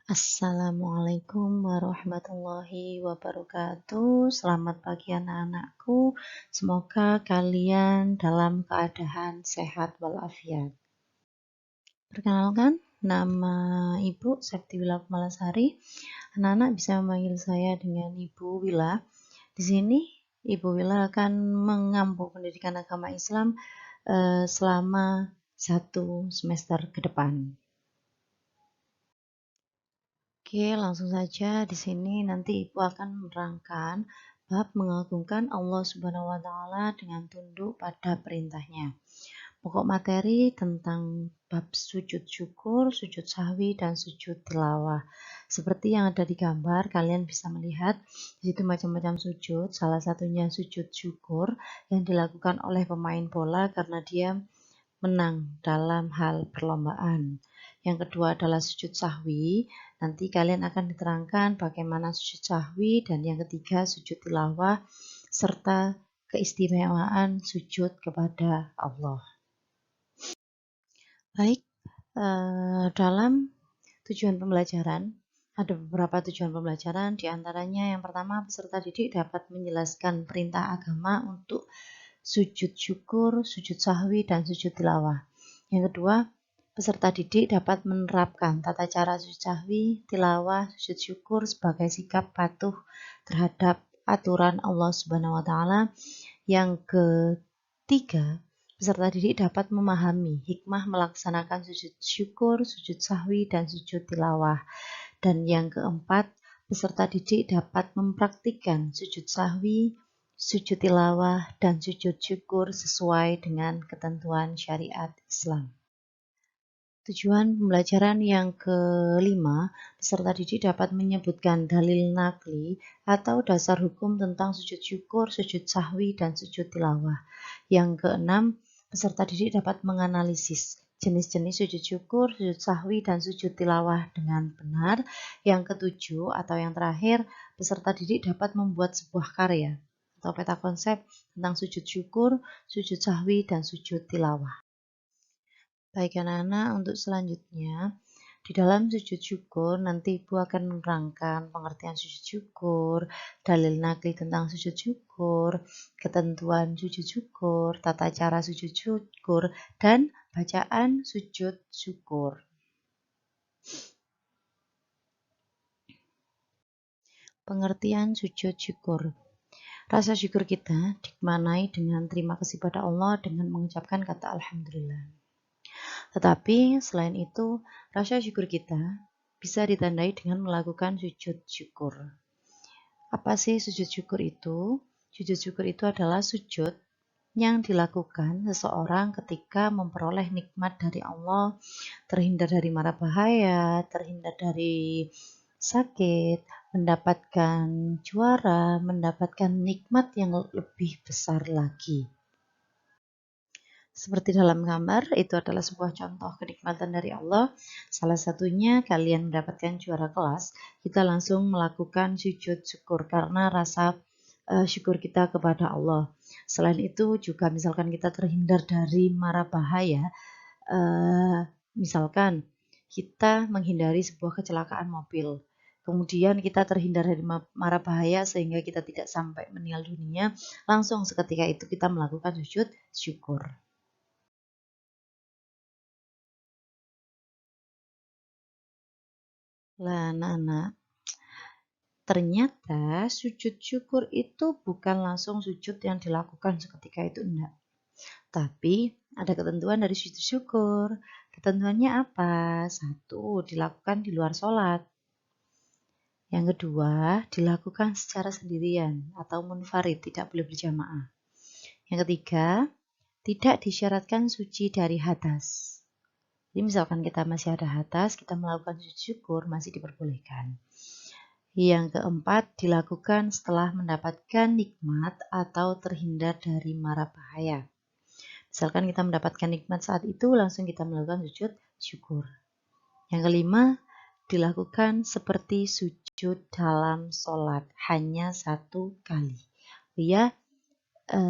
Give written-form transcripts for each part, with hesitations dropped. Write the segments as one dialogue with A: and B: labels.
A: Assalamualaikum warahmatullahi wabarakatuh. Selamat pagi anak-anakku. Semoga kalian dalam keadaan sehat walafiat. Perkenalkan, nama Ibu Septiwila Kumalasari. Anak-anak bisa memanggil saya dengan Ibu Wila. Di sini Ibu Wila akan mengampu pendidikan agama Islam selama 1 semester ke depan. Oke, langsung saja di sini nanti Ibu akan menerangkan bab mengagungkan Allah Subhanahu wa taala dengan tunduk pada perintahnya. Pokok materi tentang bab sujud syukur, sujud sahwi, dan sujud tilawah. Seperti yang ada di gambar, kalian bisa melihat di situ macam-macam sujud. Salah satunya sujud syukur yang dilakukan oleh pemain bola karena dia menang dalam hal perlombaan. Yang kedua adalah sujud sahwi. Nanti kalian akan diterangkan bagaimana sujud sahwi, dan yang ketiga sujud tilawah serta keistimewaan sujud kepada Allah. Baik, dalam tujuan pembelajaran ada beberapa tujuan pembelajaran, diantaranya yang pertama peserta didik dapat menjelaskan perintah agama untuk sujud syukur, sujud sahwi, dan sujud tilawah. Yang kedua, peserta didik dapat menerapkan tata cara sujud sahwi, tilawah, sujud syukur sebagai sikap patuh terhadap aturan Allah Subhanahu wa taala. Yang ketiga, peserta didik dapat memahami hikmah melaksanakan sujud syukur, sujud sahwi, dan sujud tilawah. Dan yang keempat, peserta didik dapat mempraktikkan sujud sahwi, sujud tilawah, dan sujud syukur sesuai dengan ketentuan syariat Islam. Tujuan pembelajaran yang kelima, peserta didik dapat menyebutkan dalil nakli atau dasar hukum tentang sujud syukur, sujud sahwi, dan sujud tilawah. Yang keenam, peserta didik dapat menganalisis jenis-jenis sujud syukur, sujud sahwi, dan sujud tilawah dengan benar. Yang ketujuh atau yang terakhir, peserta didik dapat membuat sebuah karya atau peta konsep tentang sujud syukur, sujud sahwi, dan sujud tilawah. Baik anak-anak, untuk selanjutnya di dalam sujud syukur nanti Ibu akan menerangkan pengertian sujud syukur, dalil nakli tentang sujud syukur, ketentuan sujud syukur, tata cara sujud syukur, dan bacaan sujud syukur. Pengertian sujud syukur. Rasa syukur kita dimaknai dengan terima kasih pada Allah dengan mengucapkan kata Alhamdulillah. Tetapi selain itu, rasa syukur kita bisa ditandai dengan melakukan sujud syukur. Apa sih sujud syukur itu? Sujud syukur itu adalah sujud yang dilakukan seseorang ketika memperoleh nikmat dari Allah, terhindar dari mara bahaya, terhindar dari sakit, mendapatkan juara, mendapatkan nikmat yang lebih besar lagi. Seperti dalam gambar, itu adalah sebuah contoh kenikmatan dari Allah. Salah satunya kalian mendapatkan juara kelas, kita langsung melakukan sujud syukur karena rasa syukur kita kepada Allah. Selain itu juga misalkan kita terhindar dari mara bahaya, misalkan kita menghindari sebuah kecelakaan mobil. Kemudian kita terhindar dari mara bahaya sehingga kita tidak sampai meninggal dunia, langsung seketika itu kita melakukan sujud syukur. Lah, anak-anak, ternyata sujud syukur itu bukan langsung sujud yang dilakukan seketika itu, enggak. Tapi ada ketentuan dari sujud syukur. Ketentuannya apa? 1, dilakukan di luar sholat. Yang kedua, dilakukan secara sendirian atau munfarid, tidak boleh berjamaah. Yang ketiga, tidak disyaratkan suci dari hadas. Jadi misalkan kita masih ada hadas, kita melakukan sujud syukur masih diperbolehkan. Yang keempat, dilakukan setelah mendapatkan nikmat atau terhindar dari mara bahaya. Misalkan kita mendapatkan nikmat saat itu, langsung kita melakukan sujud syukur. Yang kelima, dilakukan seperti sujud dalam sholat, hanya 1 kali. Ya,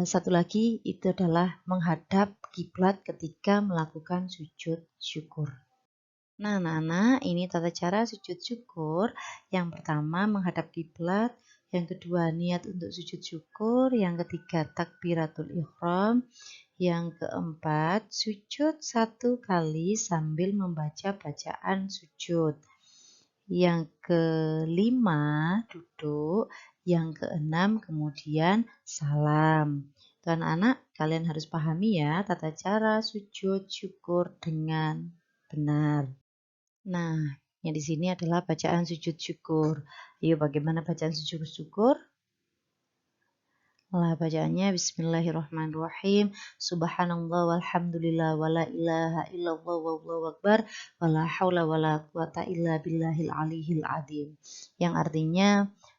A: satu lagi itu adalah menghadap kiblat ketika melakukan sujud syukur. Nah, anak-anak, ini tata cara sujud syukur. Yang pertama menghadap kiblat, yang kedua niat untuk sujud syukur, yang ketiga takbiratul ihram, yang keempat sujud 1 kali sambil membaca bacaan sujud. Yang kelima duduk, yang keenam kemudian salam. Tuh anak-anak, kalian harus pahami ya tata cara sujud syukur dengan benar. Nah, yang di sini adalah bacaan sujud syukur. Ayo, bagaimana bacaan sujud syukur? Bacaannya Bismillahirrahmanirrahim. Subhanallah walhamdulillah wala ilaha illallah wallahu akbar wala haula wala quwata illa billahil aliyil azim. Yang artinya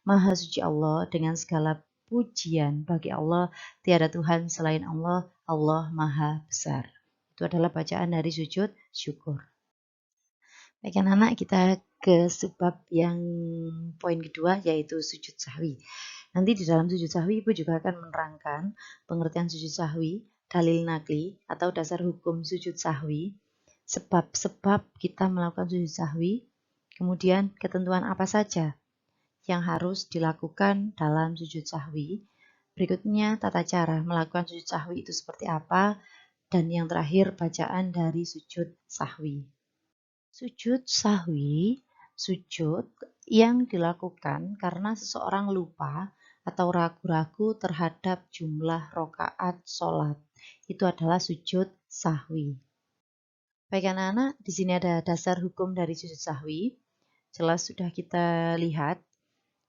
A: Maha suci Allah, dengan segala pujian bagi Allah, tiada Tuhan selain Allah, Allah Maha besar. Itu adalah bacaan dari sujud syukur. Baik anak-anak, kita ke sebab yang poin kedua, yaitu sujud sahwi. Nanti di dalam sujud sahwi Ibu juga akan menerangkan pengertian sujud sahwi, dalil nakli atau dasar hukum sujud sahwi, sebab-sebab kita melakukan sujud sahwi, kemudian ketentuan apa saja yang harus dilakukan dalam sujud sahwi. Berikutnya tata cara melakukan sujud sahwi itu seperti apa, dan yang terakhir bacaan dari sujud sahwi. Sujud sahwi, sujud yang dilakukan karena seseorang lupa atau ragu-ragu terhadap jumlah rokaat sholat. Itu adalah sujud sahwi. Baik anak-anak, di sini ada dasar hukum dari sujud sahwi. Jelas sudah kita lihat.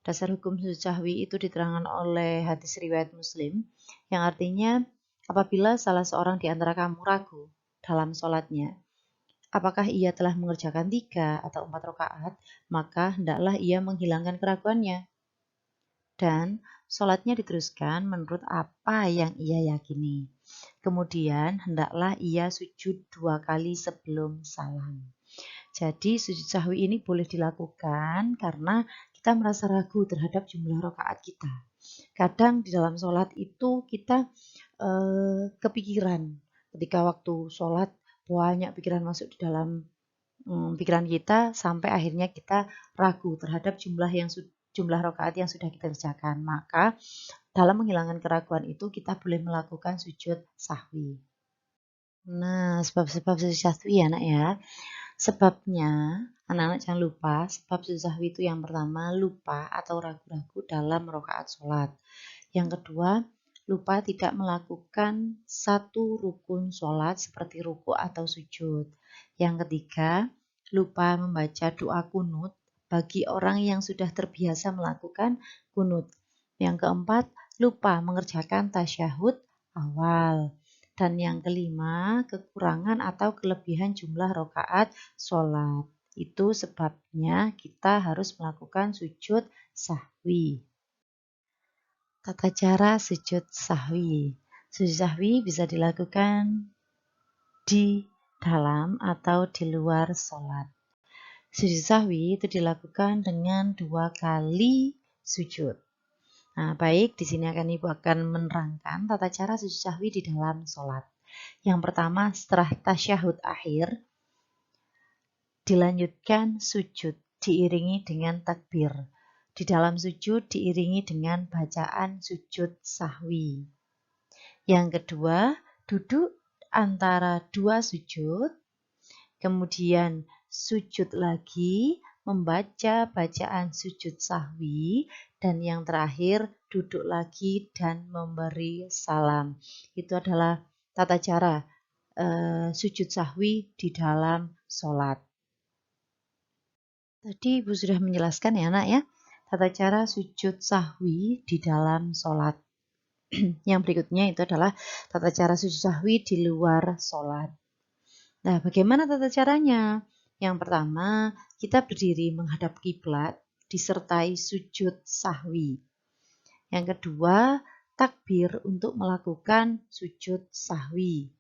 A: Dasar hukum sujud sahwi itu diterangkan oleh hadis riwayat Muslim, yang artinya apabila salah seorang di antara kamu ragu dalam sholatnya, apakah ia telah mengerjakan 3 atau 4 rakaat, maka hendaklah ia menghilangkan keraguannya. Dan sholatnya diteruskan menurut apa yang ia yakini. Kemudian hendaklah ia sujud 2 kali sebelum salam. Jadi sujud sahwi ini boleh dilakukan karena kita merasa ragu terhadap jumlah rakaat kita. Kadang di dalam sholat itu kita kepikiran ketika waktu sholat, banyak pikiran masuk di dalam pikiran kita sampai akhirnya kita ragu terhadap jumlah rakaat yang sudah kita kerjakan. Maka dalam menghilangkan keraguan itu kita boleh melakukan sujud sahwi. Nah, sebab-sebab sujud sahwi ya nak ya. Sebabnya, anak-anak jangan lupa, sebab sujud sahwi itu yang pertama lupa atau ragu-ragu dalam rakaat sholat. Yang kedua, lupa tidak melakukan satu rukun sholat seperti ruku atau sujud. Yang ketiga, lupa membaca doa kunut bagi orang yang sudah terbiasa melakukan kunut. Yang keempat, lupa mengerjakan tasyahud awal. Dan yang kelima, kekurangan atau kelebihan jumlah rakaat sholat. Itu sebabnya kita harus melakukan sujud sahwi. Tata cara sujud sahwi. Sujud sahwi bisa dilakukan di dalam atau di luar sholat. Sujud sahwi itu dilakukan dengan 2 kali sujud. Nah, baik, di sini Ibu akan menerangkan tata cara sujud sahwi di dalam sholat. Yang pertama, setelah tasyahud akhir, dilanjutkan sujud diiringi dengan takbir. Di dalam sujud diiringi dengan bacaan sujud sahwi. Yang kedua, duduk antara 2 sujud, kemudian sujud lagi, membaca bacaan sujud sahwi, dan yang terakhir duduk lagi dan memberi salam. Itu adalah tata cara sujud sahwi di dalam sholat. Tadi Ibu sudah menjelaskan ya nak ya, tata cara sujud sahwi di dalam sholat. Yang berikutnya itu adalah tata cara sujud sahwi di luar sholat. Nah, bagaimana tata caranya? Yang pertama, kita berdiri menghadap kiblat disertai sujud sahwi. Yang kedua, takbir untuk melakukan sujud sahwi.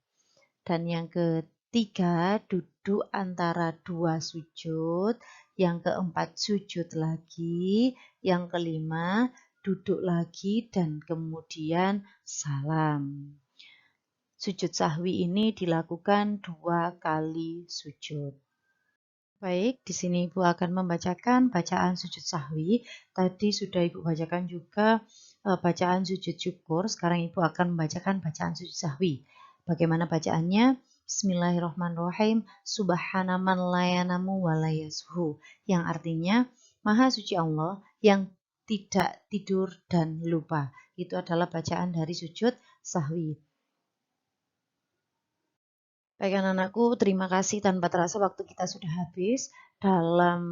A: Dan yang ketiga, duduk antara 2 sujud. Yang keempat, sujud lagi. Yang kelima, duduk lagi dan kemudian salam. Sujud sahwi ini dilakukan 2 kali sujud. Baik, di sini Ibu akan membacakan bacaan sujud sahwi. Tadi sudah Ibu bacakan juga bacaan sujud syukur. Sekarang Ibu akan membacakan bacaan sujud sahwi. Bagaimana bacaannya? Bismillahirrahmanirrahim. Subhana man la yanamu wa la yashu. Yang artinya, Maha suci Allah yang tidak tidur dan lupa. Itu adalah bacaan dari sujud sahwi. Baik anak-anakku, terima kasih, tanpa terasa waktu kita sudah habis dalam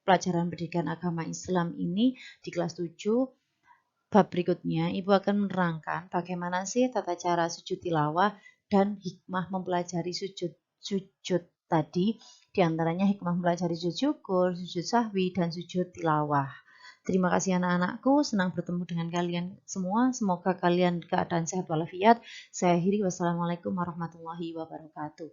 A: pelajaran pendidikan agama Islam ini di kelas 7. Bab berikutnya, Ibu akan menerangkan bagaimana sih tata cara sujud tilawah dan hikmah mempelajari sujud tadi. Di antaranya hikmah mempelajari sujud syukur, sujud sahwi, dan sujud tilawah. Terima kasih anak-anakku, senang bertemu dengan kalian semua. Semoga kalian keadaan sehat walafiat. Saya akhiri, wassalamualaikum warahmatullahi wabarakatuh.